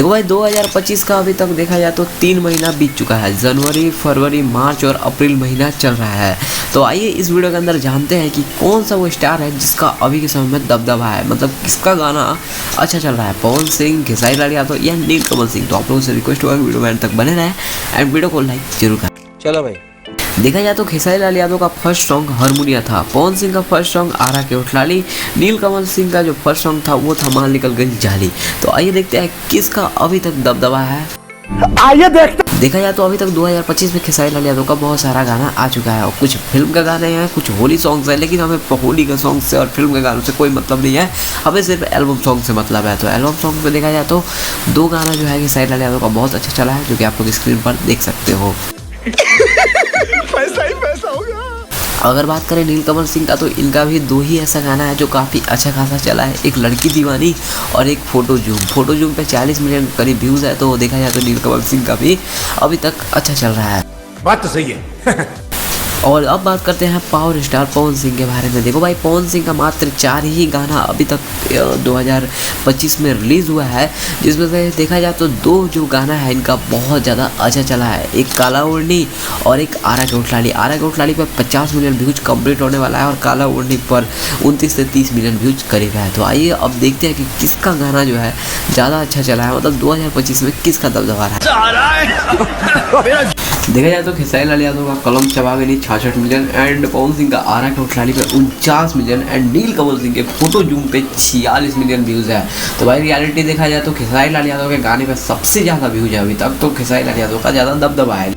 देखो भाई 2025 का अभी तक देखा जाए तो 3 महीना बीत चुका है। जनवरी, फरवरी, मार्च और अप्रैल महीना चल रहा है। तो आइए इस वीडियो के अंदर जानते हैं कि कौन सा वो स्टार है जिसका अभी के समय में दबदबा है, मतलब किसका गाना अच्छा चल रहा है, पवन सिंह, खेसारी लाल यादव या नीलकमल सिंह। तो आप लोगों से रिक्वेस्ट होगा कि वीडियो में अंत तक बने रहें एंड वीडियो को लाइक जरूर करें। चलो भाई। देखा जाए तो खेसारी लाल यादव का फर्स्ट सॉन्ग हारमोनिया था, पवन सिंह का फर्स्ट सॉन्ग आरा के उठलाली, नीलकमल सिंह का जो फर्स्ट सॉन्ग था वो था माल निकल गई जाली। तो आइए देखते हैं किसका अभी तक दबदबा है। आइए देखते। देखा जाए तो अभी तक 2025 में खेसारी लाल यादव का बहुत सारा गाना आ चुका है और कुछ फिल्म का गाने हैं, कुछ होली सॉन्ग्स हैं, लेकिन हमें होली के सॉन्ग से और फिल्म के गानों से कोई मतलब नहीं है, हमें सिर्फ एल्बम सॉन्ग से मतलब है। तो एल्बम सॉन्ग में देखा जाए तो 2 गाना जो है खेसारी लाल यादव का बहुत अच्छा चला है, जो कि आप लोग स्क्रीन पर देख सकते हो। पैसा ही पैसा होगा। अगर बात करें नीलकमल सिंह का तो इनका भी 2 ही ऐसा गाना है जो काफ़ी अच्छा खासा चला है, एक लड़की दीवानी और एक फोटो जूम पे 40 मिलियन करीब व्यूज़ है। तो देखा जाए तो नीलकमल सिंह का भी अभी तक अच्छा चल रहा है। बात तो सही है। और अब बात करते हैं पावर स्टार पवन सिंह के बारे में। देखो भाई पवन सिंह का मात्र 4 ही गाना अभी तक 2025 में रिलीज़ हुआ है, जिसमें से देखा जाए तो 2 जो गाना है इनका बहुत ज़्यादा अच्छा चला है, एक काला ओढ़नी और एक आरा के उठलाली। आरा के उठलाली पर 50 मिलियन व्यूज कंप्लीट होने वाला है और काला ओढ़नी पर 29 से 30 मिलियन व्यूज करीब है। तो आइए अब देखते हैं कि किसका गाना जो है ज़्यादा अच्छा चला है, मतलब 2025 में किसका दबदबा है। देखा जाए तो खेसारी लाल यादव का कलम चबा गई 66 मिलियन एंड पवन सिंह का आरा के उठलाली पे 49 मिलियन एंड नीलकमल सिंह के फोटो जूम पे 46 मिलियन व्यूज़ है। तो भाई रियलिटी देखा जाए तो खेसारी लाल यादव के गाने पे सबसे ज़्यादा व्यूज है अभी तक, तो खेसारी लाल यादव का ज़्यादा दबदबा है।